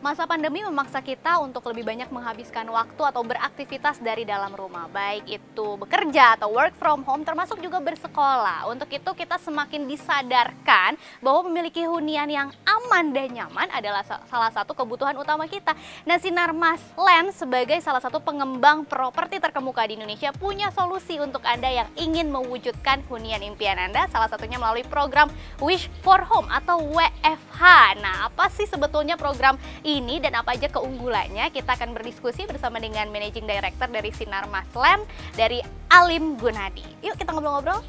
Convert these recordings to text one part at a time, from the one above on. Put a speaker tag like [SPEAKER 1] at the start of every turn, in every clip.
[SPEAKER 1] Masa pandemi memaksa kita untuk lebih banyak menghabiskan waktu atau beraktivitas dari dalam rumah, baik itu bekerja atau work from home, termasuk juga bersekolah. Untuk itu kita semakin disadarkan bahwa memiliki hunian yang aman dan nyaman adalah salah satu kebutuhan utama kita. Nah, Sinarmas Land sebagai salah satu pengembang properti terkemuka di Indonesia punya solusi untuk Anda yang ingin mewujudkan hunian impian Anda, salah satunya melalui program Wish for Home atau WFH. Nah, apa sih sebetulnya program ini dan apa aja keunggulannya? Kita akan berdiskusi bersama dengan Managing Director dari Sinarmas Land, dari Alim Gunadi. Yuk kita ngobrol-ngobrol.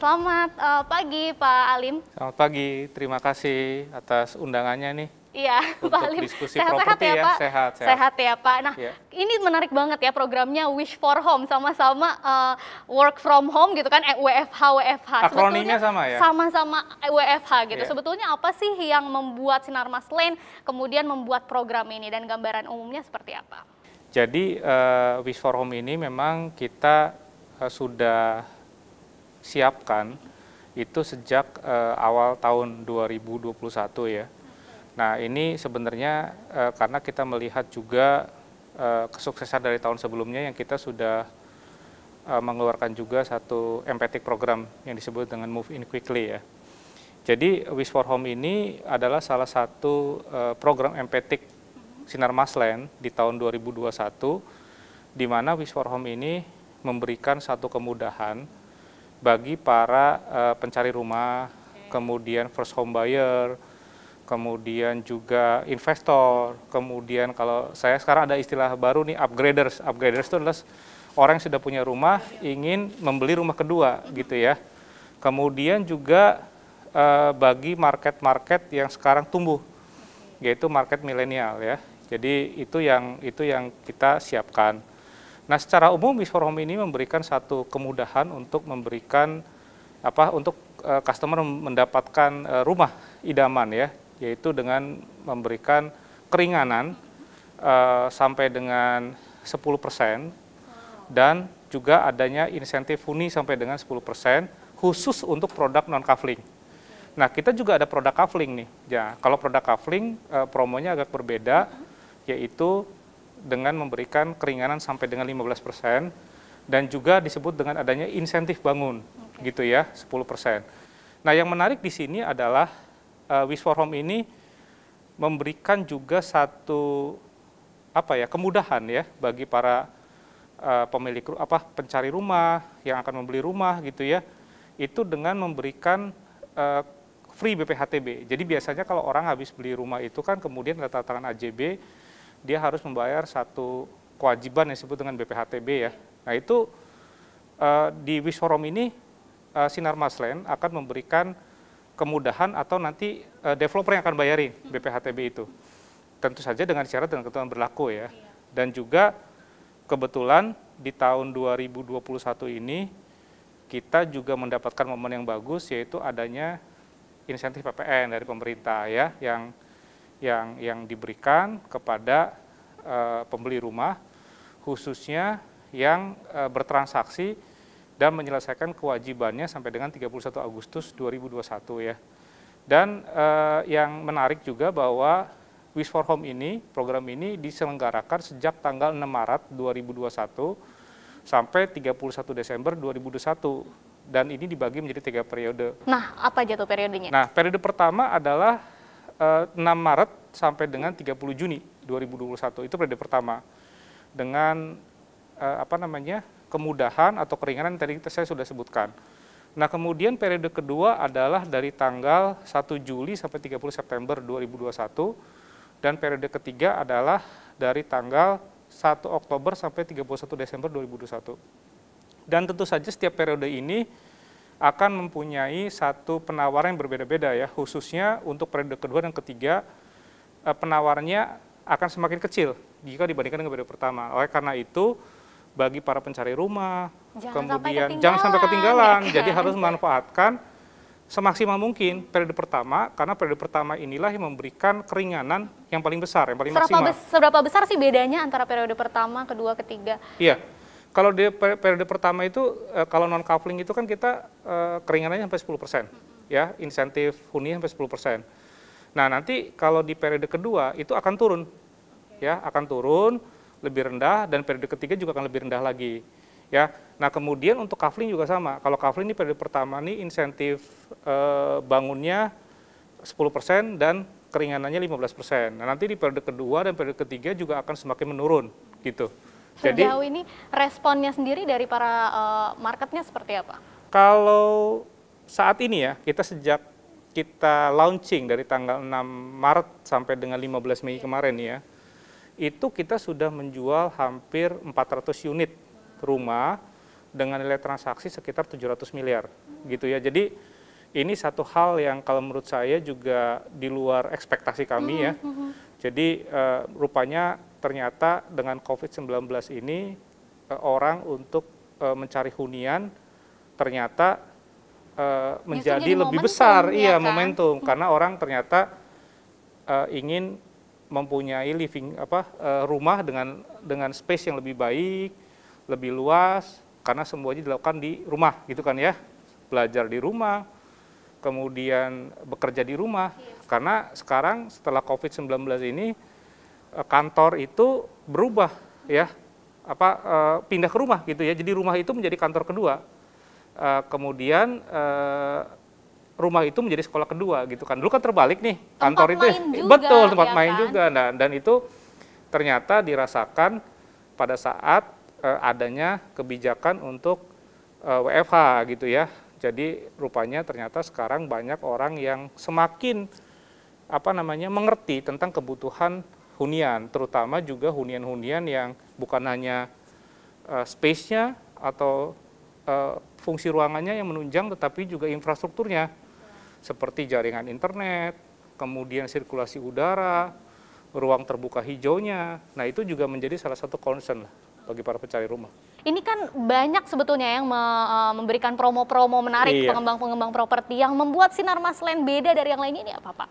[SPEAKER 1] Selamat pagi Pak Alim.
[SPEAKER 2] Selamat pagi, terima kasih atas undangannya nih.
[SPEAKER 1] Iya, Pak Alim.
[SPEAKER 2] Diskusi
[SPEAKER 1] Sehat-sehat
[SPEAKER 2] properti
[SPEAKER 1] ya, Pak?
[SPEAKER 2] Sehat.
[SPEAKER 1] Sehat ya, Pak. Nah,
[SPEAKER 2] ya.
[SPEAKER 1] Ini menarik banget ya programnya Wish for Home, sama-sama work from home gitu kan, WFH.
[SPEAKER 2] Akronimnya sama ya?
[SPEAKER 1] Sama-sama WFH gitu.
[SPEAKER 2] Ya.
[SPEAKER 1] Sebetulnya apa sih yang membuat Sinarmas Land kemudian membuat program ini dan gambaran umumnya seperti apa?
[SPEAKER 2] Jadi Wish for Home ini memang kita sudah siapkan itu sejak awal tahun 2021 ya. Nah, ini sebenarnya karena kita melihat juga kesuksesan dari tahun sebelumnya yang kita sudah mengeluarkan juga satu empathic program yang disebut dengan Move In Quickly ya. Jadi Wish for Home ini adalah salah satu program empathic Sinarmas Land di tahun 2021 di mana Wish for Home ini memberikan satu kemudahan bagi para pencari rumah, kemudian first home buyer, kemudian juga investor, kemudian kalau saya sekarang ada istilah baru nih, upgraders. Upgraders itu adalah orang yang sudah punya rumah, ingin membeli rumah kedua gitu ya. Kemudian juga bagi market-market yang sekarang tumbuh, yaitu market milenial ya. Jadi itu yang kita siapkan. Nah, secara umum Wish for Home ini memberikan satu kemudahan untuk memberikan untuk customer mendapatkan rumah idaman ya, yaitu dengan memberikan keringanan sampai dengan 10% dan juga adanya insentif huni sampai dengan 10% khusus untuk produk non kafling. Nah, kita juga ada produk kafling nih. Ya, kalau produk kafling promonya agak berbeda, yaitu dengan memberikan keringanan sampai dengan 15% dan juga disebut dengan adanya insentif bangun gitu ya, 10%. Nah, yang menarik di sini adalah Wish for Home ini memberikan juga satu kemudahan ya bagi para pemilik pencari rumah yang akan membeli rumah gitu ya. Itu dengan memberikan free BPHTB. Jadi biasanya kalau orang habis beli rumah itu kan kemudian tanda tangan AJB, dia harus membayar satu kewajiban yang disebut dengan BPHTB ya. Nah, itu di Wish for Home ini Sinarmas Land akan memberikan kemudahan atau nanti developer yang akan bayarin BPHTB itu. Tentu saja dengan syarat dan ketentuan berlaku ya. Dan juga kebetulan di tahun 2021 ini kita juga mendapatkan momen yang bagus, yaitu adanya insentif PPN dari pemerintah ya, yang diberikan kepada pembeli rumah, khususnya yang bertransaksi dan menyelesaikan kewajibannya sampai dengan 31 Agustus 2021 ya. Dan yang menarik juga bahwa Wish for Home ini, program ini diselenggarakan sejak tanggal 6 Maret 2021 sampai 31 Desember 2021. Dan ini dibagi menjadi 3 periode.
[SPEAKER 1] Nah, apa aja tuh periodenya?
[SPEAKER 2] Nah, periode pertama adalah 6 Maret sampai dengan 30 Juni 2021. Itu periode pertama. Dengan kemudahan atau keringanan tadi saya sudah sebutkan. Nah, kemudian periode kedua adalah dari tanggal 1 Juli sampai 30 September 2021 dan periode ketiga adalah dari tanggal 1 Oktober sampai 31 Desember 2021. Dan tentu saja setiap periode ini akan mempunyai satu penawaran yang berbeda-beda ya, khususnya untuk periode kedua dan ketiga penawarannya akan semakin kecil jika dibandingkan dengan periode pertama. Oleh karena itu, bagi para pencari rumah, jangan sampai ketinggalan. Jadi harus memanfaatkan semaksimal mungkin periode pertama, karena periode pertama inilah yang memberikan keringanan yang paling besar, yang paling maksimal.
[SPEAKER 1] Seberapa besar sih bedanya antara periode pertama, kedua, ketiga?
[SPEAKER 2] Iya, Kalau di periode pertama itu, kalau non coupling itu kan kita keringanannya sampai 10%, ya, insentif hunian sampai 10%. Nah, nanti kalau di periode kedua itu akan turun, ya, akan turun lebih rendah, dan periode ketiga juga akan lebih rendah lagi, ya. Nah, kemudian untuk coupling juga sama. Kalau coupling di periode pertama nih insentif bangunnya 10% dan keringanannya 15%. Nah, nanti di periode kedua dan periode ketiga juga akan semakin menurun, gitu.
[SPEAKER 1] Sejauh ini responnya sendiri dari para marketnya seperti apa?
[SPEAKER 2] Kalau saat ini ya, kita sejak kita launching dari tanggal 6 Maret sampai dengan 15 Mei kemarin ya, itu kita sudah menjual hampir 400 unit rumah dengan nilai transaksi sekitar 700 miliar gitu ya. Jadi ini satu hal yang kalau menurut saya juga di luar ekspektasi kami ya. Jadi rupanya ternyata dengan COVID-19 ini orang untuk mencari hunian ternyata menjadi lebih besar,
[SPEAKER 1] ya kan?
[SPEAKER 2] momentum, karena orang ternyata ingin mempunyai rumah dengan space yang lebih baik, lebih luas, karena semuanya dilakukan di rumah gitu kan ya, belajar di rumah, kemudian bekerja di rumah, karena sekarang setelah COVID-19 ini kantor itu berubah ya, pindah ke rumah gitu ya, jadi rumah itu menjadi kantor kedua, kemudian rumah itu menjadi sekolah kedua gitu kan. Dulu kan terbalik nih, kantor itu betul tempat main juga. Nah, dan itu ternyata dirasakan pada saat adanya kebijakan untuk WFH gitu ya. Jadi rupanya ternyata sekarang banyak orang yang semakin mengerti tentang kebutuhan hunian, terutama juga hunian-hunian yang bukan hanya space-nya atau fungsi ruangannya yang menunjang, tetapi juga infrastrukturnya seperti jaringan internet, kemudian sirkulasi udara, ruang terbuka hijaunya. Nah, itu juga menjadi salah satu concern lah bagi para pencari rumah.
[SPEAKER 1] Ini kan banyak sebetulnya yang memberikan promo-promo menarik, pengembang-pengembang properti yang membuat Sinar Mas Land beda dari yang lainnya, ini apa, Pak?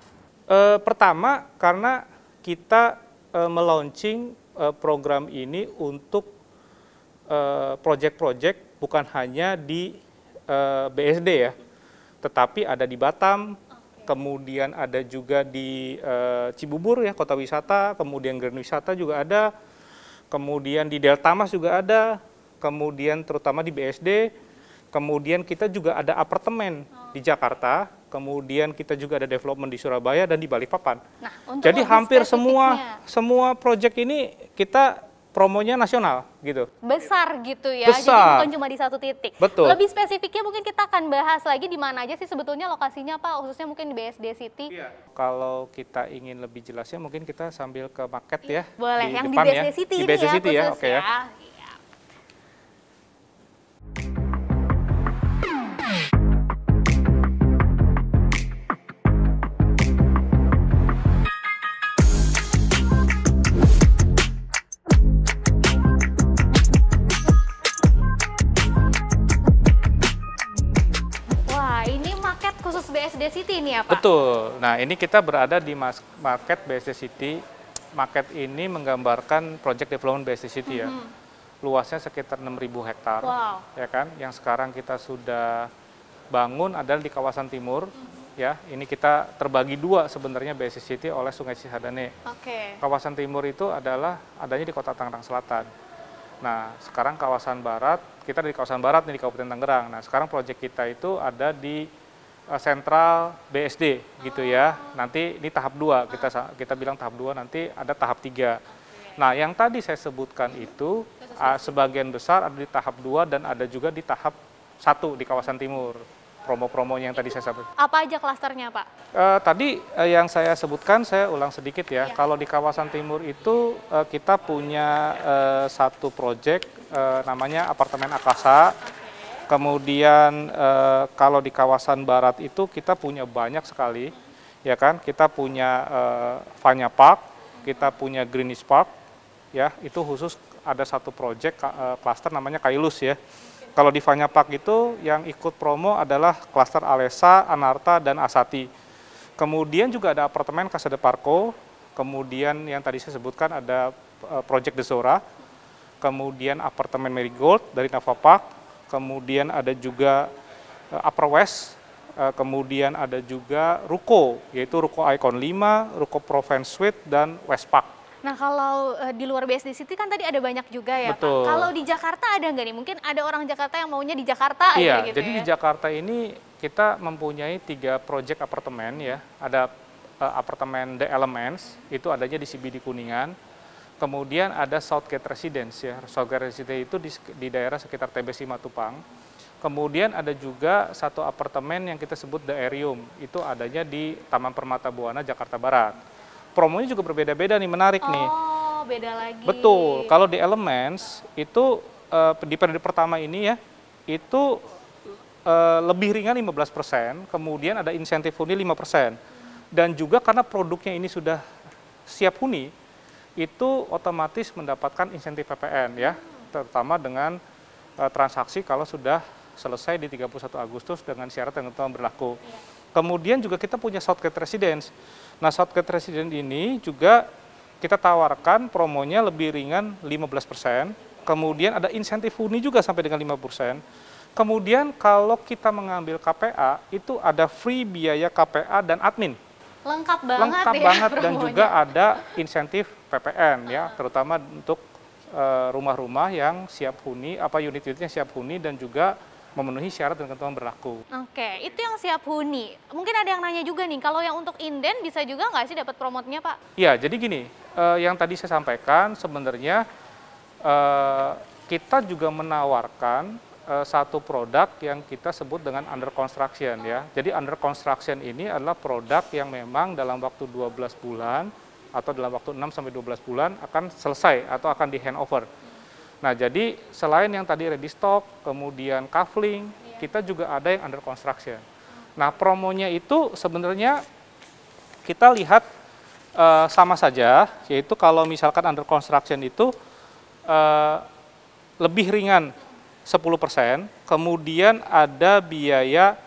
[SPEAKER 2] Pertama, karena kita melaunching program ini untuk proyek-proyek bukan hanya di BSD ya, tetapi ada di Batam, kemudian ada juga di Cibubur ya, kota wisata, kemudian Grand Wisata juga ada, kemudian di Delta Mas juga ada, kemudian terutama di BSD, kemudian kita juga ada apartemen di Jakarta, kemudian kita juga ada development di Surabaya dan di Balikpapan. Nah, jadi hampir semua proyek ini kita promonya nasional gitu.
[SPEAKER 1] Besar gitu ya,
[SPEAKER 2] besar.
[SPEAKER 1] Jadi bukan cuma di satu titik.
[SPEAKER 2] Betul.
[SPEAKER 1] Lebih spesifiknya mungkin kita akan bahas lagi di mana aja sih sebetulnya lokasinya Pak, khususnya mungkin di BSD City.
[SPEAKER 2] Iya. Kalau kita ingin lebih jelasnya mungkin kita sambil ke market ya.
[SPEAKER 1] Boleh,
[SPEAKER 2] di
[SPEAKER 1] yang
[SPEAKER 2] depan
[SPEAKER 1] di BSD City
[SPEAKER 2] di BSD
[SPEAKER 1] ya,
[SPEAKER 2] City ya, oke ya.
[SPEAKER 1] BSD City ini ya Pak?
[SPEAKER 2] Betul. Nah, ini kita berada di market BSD City. Market ini menggambarkan project development BSD City ya. Luasnya sekitar 6.000 hektar.
[SPEAKER 1] Wow.
[SPEAKER 2] Ya kan? Yang sekarang kita sudah bangun adalah di kawasan timur. Ya, ini kita terbagi dua sebenarnya BSD City oleh Sungai Cisadane. Kawasan timur itu adalah adanya di Kota Tangerang Selatan. Nah, sekarang kawasan barat, kita di kawasan barat nih di Kabupaten Tangerang. Nah, sekarang proyek kita itu ada di sentral BSD gitu ya. Nanti ini tahap 2, kita bilang tahap 2, nanti ada tahap 3. Nah, yang tadi saya sebutkan itu sebagian besar ada di tahap 2 dan ada juga di tahap 1 di kawasan timur. Promo-promonya yang tadi saya sebutkan.
[SPEAKER 1] Apa aja klasternya, Pak?
[SPEAKER 2] Tadi yang saya sebutkan, saya ulang sedikit ya. Kalau di kawasan timur itu kita punya satu proyek namanya Apartemen Akasa. Kemudian kalau di kawasan barat itu kita punya banyak sekali, ya kan? Kita punya Vanya Park, kita punya Greenish Park, ya. Itu khusus ada satu proyek klaster namanya Kailus ya. Kalau di Vanya Park itu yang ikut promo adalah klaster Alesa, Anarta, dan Asati. Kemudian juga ada apartemen Casa de Parco, kemudian yang tadi saya sebutkan ada proyek The Zora. kemudian apartemen Marigold dari Navapark, kemudian ada juga Upper West, kemudian ada juga ruko, yaitu ruko Icon 5, ruko Provence Suite, dan Westpark.
[SPEAKER 1] Nah kalau di luar BSD City kan tadi ada banyak juga ya
[SPEAKER 2] Betul.
[SPEAKER 1] Pak. Kalau di Jakarta ada nggak nih? Mungkin ada orang Jakarta yang maunya di Jakarta
[SPEAKER 2] Iya,
[SPEAKER 1] aja gitu
[SPEAKER 2] jadi
[SPEAKER 1] ya.
[SPEAKER 2] di Jakarta ini kita mempunyai 3 proyek apartemen ya. Ada apartemen The Elements, itu adanya di CBD Kuningan. Kemudian ada Southgate Residence ya. Southgate Residence itu di daerah sekitar TBC Matupang. Kemudian ada juga satu apartemen yang kita sebut The Aerium, itu adanya di Taman Permata Buana, Jakarta Barat. Promonya juga berbeda-beda nih, menarik nih.
[SPEAKER 1] Oh, beda lagi.
[SPEAKER 2] Betul, kalau di Elements itu di periode pertama ini ya, itu lebih ringan 15%, kemudian ada insentif huni 5%. Dan juga karena produknya ini sudah siap huni, itu otomatis mendapatkan insentif PPN ya, terutama dengan transaksi kalau sudah selesai di 31 Agustus dengan syarat dan ketentuan berlaku. Kemudian juga kita punya Southgate Residence. Nah, Southgate Residence ini juga kita tawarkan promonya lebih ringan 15%, kemudian ada insentif huni juga sampai dengan 5%. Kemudian kalau kita mengambil KPA, itu ada free biaya KPA dan admin.
[SPEAKER 1] Lengkap banget
[SPEAKER 2] Lengkap
[SPEAKER 1] ya
[SPEAKER 2] banget, dan
[SPEAKER 1] promonya.
[SPEAKER 2] juga ada insentif PPN ya, terutama untuk rumah-rumah yang siap huni, unit-unitnya siap huni dan juga memenuhi syarat dan ketentuan berlaku.
[SPEAKER 1] Oke, itu yang siap huni. Mungkin ada yang nanya juga nih, kalau yang untuk inden bisa juga nggak sih dapat promotnya Pak?
[SPEAKER 2] Ya, jadi gini, yang tadi saya sampaikan sebenarnya kita juga menawarkan satu produk yang kita sebut dengan under construction ya. Jadi under construction ini adalah produk yang memang dalam waktu 12 bulan atau dalam waktu 6 sampai 12 bulan akan selesai atau akan di handover. Nah, jadi selain yang tadi ready stock, kemudian kafling, kita juga ada yang under construction. Nah, promonya itu sebenarnya kita lihat sama saja, yaitu kalau misalkan under construction itu lebih ringan 10%, kemudian ada biaya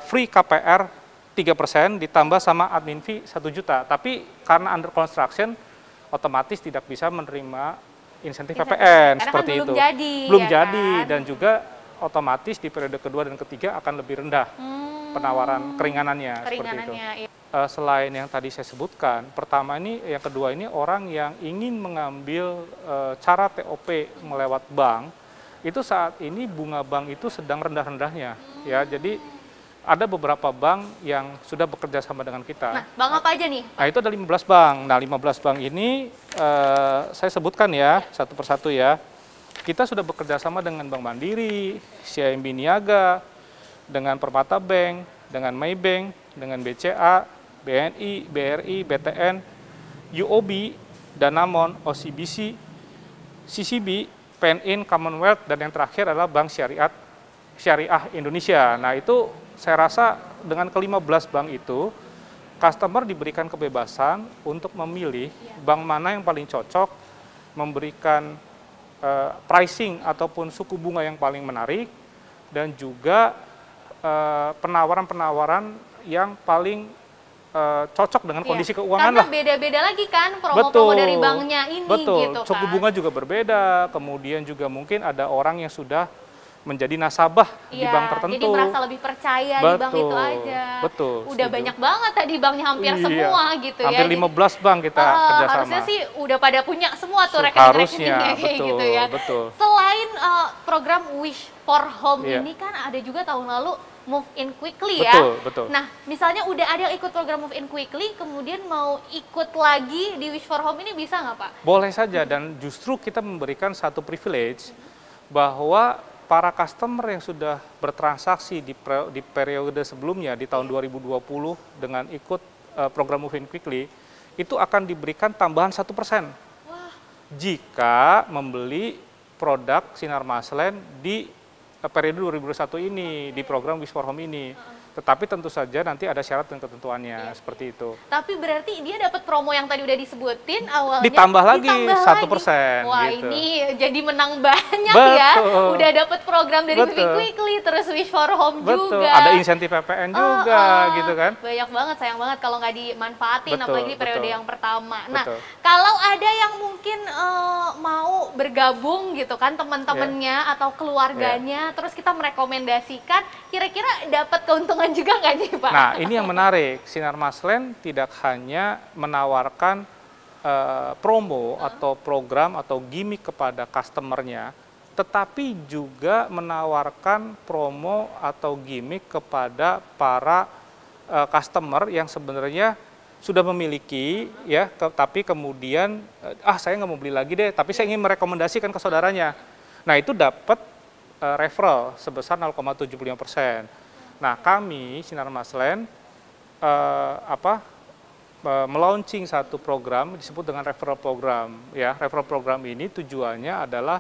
[SPEAKER 2] free KPR 3% ditambah sama admin fee 1 juta. Tapi karena under construction otomatis tidak bisa menerima insentif PPN seperti
[SPEAKER 1] kan
[SPEAKER 2] itu.
[SPEAKER 1] Belum
[SPEAKER 2] ya jadi kan? Dan juga otomatis di periode kedua dan ketiga akan lebih rendah penawaran keringanannya seperti itu.
[SPEAKER 1] Iya.
[SPEAKER 2] Selain yang tadi saya sebutkan, pertama ini, yang kedua ini orang yang ingin mengambil cara TOP melewat bank, itu saat ini bunga bank itu sedang rendah-rendahnya ya. Jadi ada beberapa bank yang sudah bekerja sama dengan kita.
[SPEAKER 1] Nah, bank apa aja nih?
[SPEAKER 2] Nah, itu ada 15 bank. Nah, 15 bank ini saya sebutkan ya, satu persatu ya. Kita sudah bekerja sama dengan Bank Mandiri, CIMB Niaga, dengan Permata Bank, dengan Maybank, dengan BCA, BNI, BRI, BTN, UOB, Danamon, OCBC, CCB, PNIN, Commonwealth, dan yang terakhir adalah Bank Syariah Indonesia. Nah, itu saya rasa dengan ke-15 bank itu, customer diberikan kebebasan untuk memilih bank mana yang paling cocok, memberikan pricing ataupun suku bunga yang paling menarik, dan juga penawaran-penawaran yang paling cocok dengan kondisi keuangan
[SPEAKER 1] karena
[SPEAKER 2] lah.
[SPEAKER 1] beda-beda lagi kan promo-promo dari banknya ini gitu kan.
[SPEAKER 2] Suku bunga juga berbeda, kemudian juga mungkin ada orang yang sudah menjadi nasabah di bank tertentu.
[SPEAKER 1] Jadi merasa lebih percaya di bank itu aja.
[SPEAKER 2] Betul.
[SPEAKER 1] Udah banyak banget tadi banknya hampir semua gitu ya.
[SPEAKER 2] Hampir 15 bank kita kerjasama.
[SPEAKER 1] Harusnya sih udah pada punya semua tuh rekening-rekeningnya kayak gitu ya.
[SPEAKER 2] Betul.
[SPEAKER 1] Selain program Wish for Home ini kan ada juga tahun lalu Move In Quickly ya.
[SPEAKER 2] Betul.
[SPEAKER 1] Nah, misalnya udah ada yang ikut program Move In Quickly, kemudian mau ikut lagi di Wish for Home ini bisa nggak Pak?
[SPEAKER 2] Boleh saja, dan justru kita memberikan satu privilege bahwa para customer yang sudah bertransaksi di periode sebelumnya di tahun 2020 dengan ikut program Move In Quickly, itu akan diberikan tambahan 1% jika membeli produk Sinar Maslen di periode 2021 ini, di program Wish for Home ini. Tetapi tentu saja nanti ada syarat dan ketentuannya seperti itu.
[SPEAKER 1] Tapi berarti dia dapat promo yang tadi udah disebutin awalnya
[SPEAKER 2] Ditambah lagi
[SPEAKER 1] ditambah
[SPEAKER 2] 1%.
[SPEAKER 1] Wah,
[SPEAKER 2] gitu.
[SPEAKER 1] ini jadi menang banyak
[SPEAKER 2] Betul.
[SPEAKER 1] ya. Udah dapat program dari
[SPEAKER 2] Betul.
[SPEAKER 1] Pipi Quickly, terus Wish for Home
[SPEAKER 2] Betul.
[SPEAKER 1] juga.
[SPEAKER 2] Ada insentif PPN juga gitu kan.
[SPEAKER 1] Banyak banget, sayang banget kalau nggak dimanfaatin,
[SPEAKER 2] Betul,
[SPEAKER 1] apalagi di periode
[SPEAKER 2] betul.
[SPEAKER 1] yang pertama. Nah,
[SPEAKER 2] Betul.
[SPEAKER 1] kalau ada yang mungkin mau bergabung gitu kan, teman-temannya atau keluarganya, terus kita merekomendasikan, kira-kira dapat keuntungan juga nggak nih Pak?
[SPEAKER 2] Nah, ini yang menarik. Sinar Maslen tidak hanya menawarkan promo atau program atau gimmick kepada customernya, tetapi juga menawarkan promo atau gimmick kepada para customer yang sebenarnya sudah memiliki ya, tapi kemudian saya nggak mau beli lagi deh, tapi saya ingin merekomendasikan ke saudaranya. Nah, itu dapat referral sebesar 0,75%. Nah, kami Sinar Maslen melaunching satu program disebut dengan referral program. Ya, referral program ini tujuannya adalah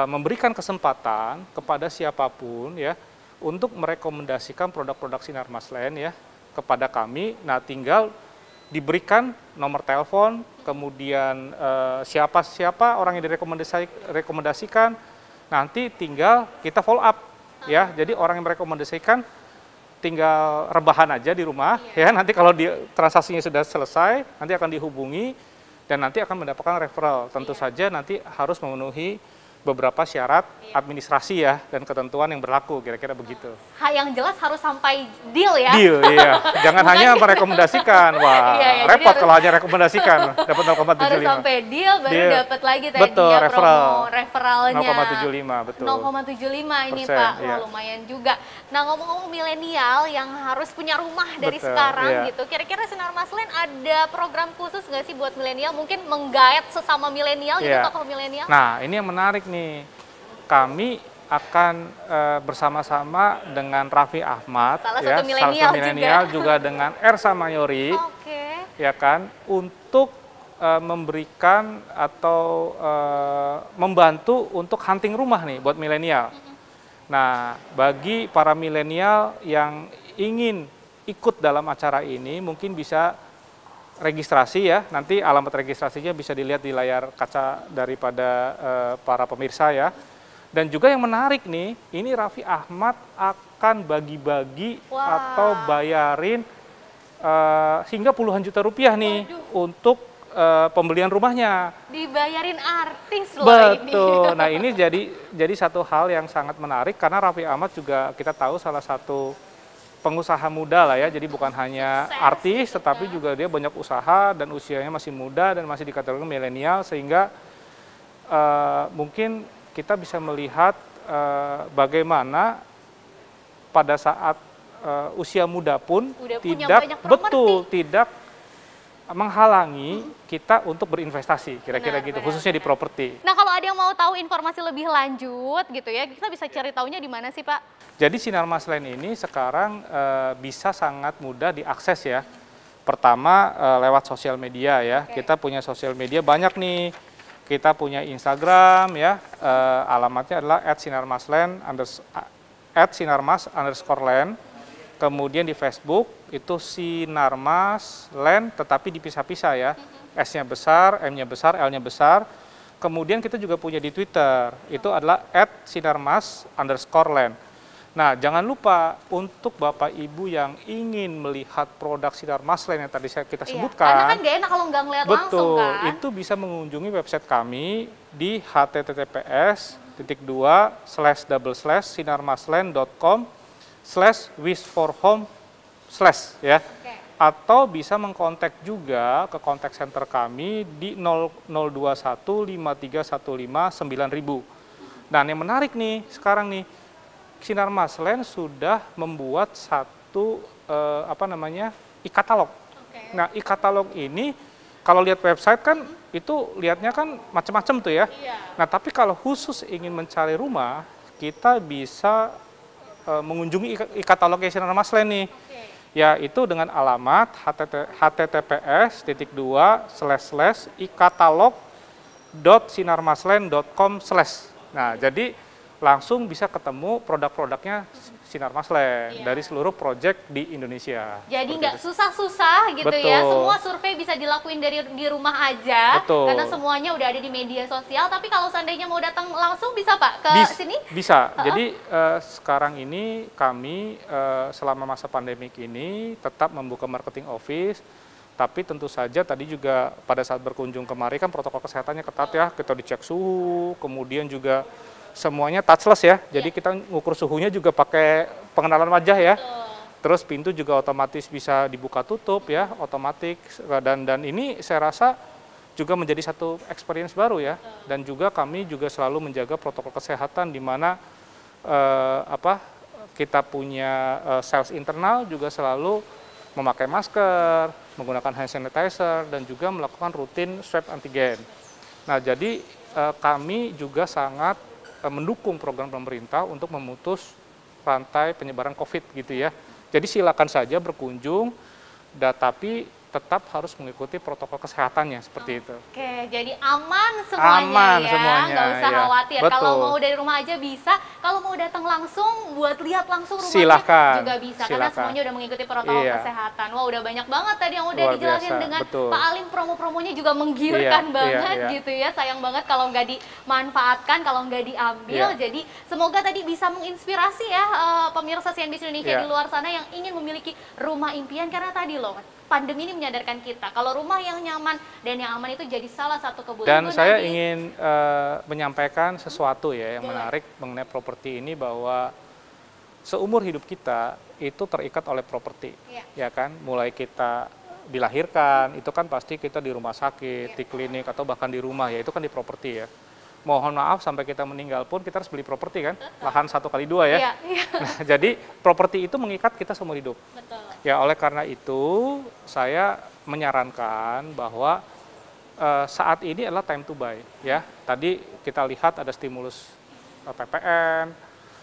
[SPEAKER 2] memberikan kesempatan kepada siapapun ya untuk merekomendasikan produk-produk Sinar Maslen ya kepada kami. Nah, tinggal diberikan nomor telepon, kemudian siapa orang yang direkomendasikan, nanti tinggal kita follow up ya. Jadi orang yang merekomendasikan tinggal rebahan aja di rumah ya. Nanti kalau transaksinya sudah selesai, nanti akan dihubungi dan nanti akan mendapatkan referral. Tentu saja nanti harus memenuhi beberapa syarat administrasi ya dan ketentuan yang berlaku, kira-kira begitu.
[SPEAKER 1] Yang jelas harus sampai deal ya.
[SPEAKER 2] Deal, iya. Jangan hanya merekomendasikan. Wah, repot kalau hanya rekomendasikan. Dapat 0,75.
[SPEAKER 1] Harus sampai deal baru dapat lagi tadi
[SPEAKER 2] betul,
[SPEAKER 1] ya
[SPEAKER 2] referral.
[SPEAKER 1] promo referralnya.
[SPEAKER 2] 0,75, betul.
[SPEAKER 1] 0,75 ini
[SPEAKER 2] Persen,
[SPEAKER 1] Pak,
[SPEAKER 2] iya.
[SPEAKER 1] lumayan juga. Nah, ngomong-ngomong milenial yang harus punya rumah dari sekarang gitu, kira-kira Sinar Maslen ada program khusus nggak sih buat milenial? Mungkin menggait sesama milenial gitu, tokoh milenial?
[SPEAKER 2] Nah, ini yang menarik nih. Kami akan bersama-sama dengan Raffi Ahmad,
[SPEAKER 1] salah satu milenial
[SPEAKER 2] juga dengan Ersa Mayori, ya kan, untuk memberikan atau membantu untuk hunting rumah nih buat milenial. Nah, bagi para milenial yang ingin ikut dalam acara ini, mungkin bisa registrasi ya. Nanti alamat registrasinya bisa dilihat di layar kaca daripada para pemirsa ya. Dan juga yang menarik nih, ini Raffi Ahmad akan bagi-bagi atau bayarin hingga puluhan juta rupiah nih untuk pembelian rumahnya.
[SPEAKER 1] Dibayarin artis loh.
[SPEAKER 2] Betul. Nah, ini jadi satu hal yang sangat menarik karena Raffi Ahmad juga kita tahu salah satu pengusaha muda lah ya. Jadi bukan hanya artis, tetapi juga dia banyak usaha dan usianya masih muda dan masih dikategorikan milenial, sehingga mungkin kita bisa melihat bagaimana pada saat usia muda pun tidak menghalangi kita untuk berinvestasi, kira-kira gitu, khususnya di properti.
[SPEAKER 1] Nah, kalau ada yang mau tahu informasi lebih lanjut gitu ya, kita bisa cari taunya di mana sih Pak?
[SPEAKER 2] Jadi Sinar Maslen ini sekarang bisa sangat mudah diakses ya. Pertama lewat sosial media ya, kita punya sosial media banyak nih. Kita punya Instagram ya, alamatnya adalah @sinarmas_land. Kemudian di Facebook itu Sinarmaslen, tetapi dipisah-pisah ya. S-nya besar, M-nya besar, L-nya besar. Kemudian kita juga punya di Twitter, itu adalah @sinarmas_land. Nah, jangan lupa untuk Bapak Ibu yang ingin melihat produk Sinar Maslen yang tadi kita sebutkan.
[SPEAKER 1] Karena kan gak enak kalau nggak ngeliat langsung kan.
[SPEAKER 2] Itu bisa mengunjungi website kami di https://sinarmaslen.com/wishforhome/ ya. Atau bisa mengkontak juga ke kontak center kami di 021 5315 9000. Dan yang menarik nih sekarang nih, Sinar Maslen sudah membuat satu e-katalog. Nah, e-katalog ini kalau lihat website kan itu lihatnya kan macam-macam tuh ya. Nah, tapi kalau khusus ingin mencari rumah, kita bisa mengunjungi e-katalognya Sinar Maslen nih. Yaitu dengan alamat https://ikatalog.sinarmaslen.com/. Nah, jadi langsung bisa ketemu produk-produknya Sinarmas Land
[SPEAKER 1] Iya.
[SPEAKER 2] dari seluruh project di Indonesia.
[SPEAKER 1] Jadi
[SPEAKER 2] Seperti
[SPEAKER 1] nggak
[SPEAKER 2] itu.
[SPEAKER 1] susah-susah gitu ya,
[SPEAKER 2] Betul.
[SPEAKER 1] semua survei bisa dilakuin dari di rumah aja,
[SPEAKER 2] Betul.
[SPEAKER 1] karena semuanya udah ada di media sosial. Tapi kalau seandainya mau datang langsung bisa Pak ke sini?
[SPEAKER 2] Bisa. Jadi sekarang ini kami selama masa pandemik ini tetap membuka marketing office, tapi tentu saja tadi juga pada saat berkunjung kemari kan protokol kesehatannya ketat ya, kita dicek suhu, kemudian juga semuanya touchless ya, jadi kita ngukur suhunya juga pakai pengenalan wajah ya. Terus pintu juga otomatis bisa dibuka tutup ya, otomatis, dan ini saya rasa juga menjadi satu experience baru ya. Dan juga kami juga selalu menjaga protokol kesehatan di mana kita punya sales internal juga selalu memakai masker, menggunakan hand sanitizer, dan juga melakukan rutin swab antigen. Nah, jadi kami juga sangat mendukung program pemerintah untuk memutus rantai penyebaran COVID gitu ya. Jadi silakan saja berkunjung, tapi tetap harus mengikuti protokol kesehatannya seperti itu.
[SPEAKER 1] Oke, jadi aman semuanya
[SPEAKER 2] Aman
[SPEAKER 1] ya,
[SPEAKER 2] semuanya,
[SPEAKER 1] nggak usah
[SPEAKER 2] ya.
[SPEAKER 1] khawatir.
[SPEAKER 2] Betul.
[SPEAKER 1] Kalau mau dari rumah aja bisa, kalau mau datang langsung buat lihat langsung rumahnya
[SPEAKER 2] Silakan,
[SPEAKER 1] juga bisa, karena
[SPEAKER 2] silakan.
[SPEAKER 1] semuanya udah mengikuti protokol
[SPEAKER 2] Iya.
[SPEAKER 1] kesehatan. Wah, udah banyak banget tadi yang udah
[SPEAKER 2] Luar
[SPEAKER 1] dijelasin
[SPEAKER 2] biasa,
[SPEAKER 1] dengan
[SPEAKER 2] betul.
[SPEAKER 1] Pak Alim, promo-promonya juga menggiurkan
[SPEAKER 2] Iya,
[SPEAKER 1] banget
[SPEAKER 2] iya.
[SPEAKER 1] gitu ya. Sayang banget kalau nggak dimanfaatkan, kalau nggak diambil.
[SPEAKER 2] Iya.
[SPEAKER 1] Jadi semoga tadi bisa menginspirasi ya pemirsa CNBC Indonesia
[SPEAKER 2] Iya.
[SPEAKER 1] di luar sana yang ingin memiliki rumah impian, karena tadi loh pandemi ini menyadarkan kita kalau rumah yang nyaman dan yang aman itu jadi salah satu kebutuhan.
[SPEAKER 2] Dan saya ingin menyampaikan sesuatu ya yang
[SPEAKER 1] Boleh.
[SPEAKER 2] menarik mengenai properti ini, bahwa seumur hidup kita itu terikat oleh properti, ya kan? Mulai kita dilahirkan, itu kan pasti kita di rumah sakit, di klinik, atau bahkan di rumah ya, itu kan di properti ya. Mohon maaf sampai kita meninggal pun kita harus beli properti kan, lahan 1x2 ya.
[SPEAKER 1] Iya, iya.
[SPEAKER 2] Nah, jadi properti itu mengikat kita seumur hidup.
[SPEAKER 1] Betul.
[SPEAKER 2] Ya, oleh karena itu saya menyarankan bahwa saat ini adalah time to buy ya. Tadi kita lihat ada stimulus PPN,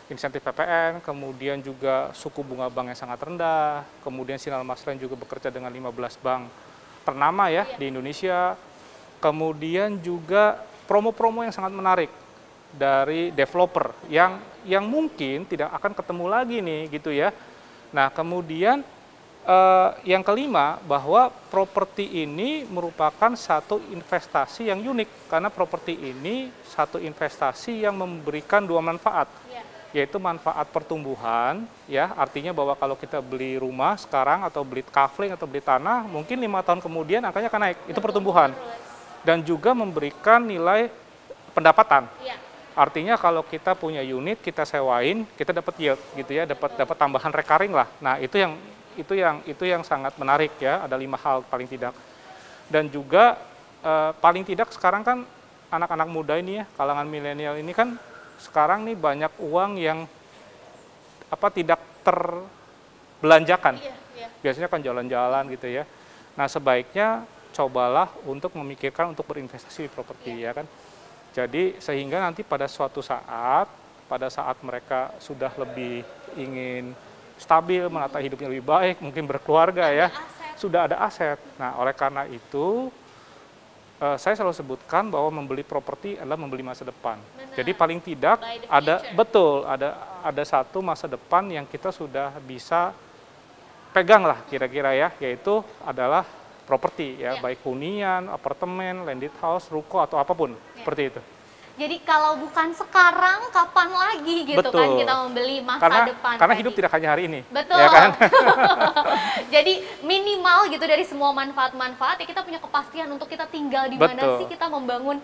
[SPEAKER 2] insentif PPN, kemudian juga suku bunga bank yang sangat rendah, kemudian Sinarmas Land juga bekerja dengan 15 bank ternama ya di Indonesia. Kemudian juga promo-promo yang sangat menarik dari developer yang mungkin tidak akan ketemu lagi nih gitu ya. Nah, kemudian yang kelima, bahwa properti ini merupakan satu investasi yang unik, karena properti ini satu investasi yang memberikan dua manfaat, yaitu manfaat pertumbuhan ya, artinya bahwa kalau kita beli rumah sekarang atau beli kafling atau beli tanah, mungkin 5 tahun kemudian angkanya akan naik, itu pertumbuhan. Dan juga memberikan nilai pendapatan. Artinya kalau kita punya unit, kita sewain, kita dapat yield gitu ya, dapat tambahan recurring lah. Nah, itu yang sangat menarik ya, ada 5 hal paling tidak. Dan juga paling tidak sekarang kan anak-anak muda ini ya, kalangan milenial ini kan sekarang nih banyak uang yang tidak terbelanjakan. Biasanya kan jalan-jalan gitu ya. Nah, sebaiknya cobalah untuk memikirkan untuk berinvestasi di properti ya kan. Jadi sehingga nanti pada suatu saat, pada saat mereka sudah lebih ingin stabil, menata hidupnya lebih baik, mungkin berkeluarga ya, sudah ada aset. Nah, oleh karena itu saya selalu sebutkan bahwa membeli properti adalah membeli masa depan. Jadi paling tidak ada satu masa depan yang kita sudah bisa pegang lah kira-kira ya, yaitu adalah properti ya, baik hunian, apartemen, landed house, ruko atau apapun seperti itu.
[SPEAKER 1] Jadi kalau bukan sekarang, kapan lagi gitu kan kita membeli masa depan.
[SPEAKER 2] Karena hidup tidak hanya hari ini.
[SPEAKER 1] Betul.
[SPEAKER 2] Ya kan?
[SPEAKER 1] Jadi minimal gitu dari semua manfaat-manfaat ya, kita punya kepastian untuk kita tinggal di mana sih, kita membangun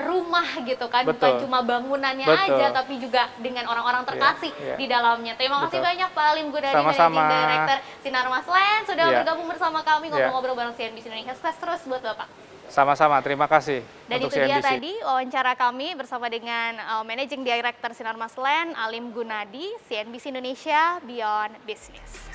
[SPEAKER 1] rumah gitu kan. Bukan cuma bangunannya aja, tapi juga dengan orang-orang terkasih di dalamnya. Terima kasih banyak Pak Alim Gunadi, Managing Director Sinarmas Land, sudah bergabung bersama kami ngobrol-ngobrol bareng CNBC Indonesia. Sukses terus buat Bapak.
[SPEAKER 2] Sama-sama, terima kasih.
[SPEAKER 1] Dan
[SPEAKER 2] untuk
[SPEAKER 1] itu dia
[SPEAKER 2] CNBC.
[SPEAKER 1] tadi wawancara kami bersama dengan Managing Director Sinarmas Land, Alim Gunadi, CNBC Indonesia Beyond Business.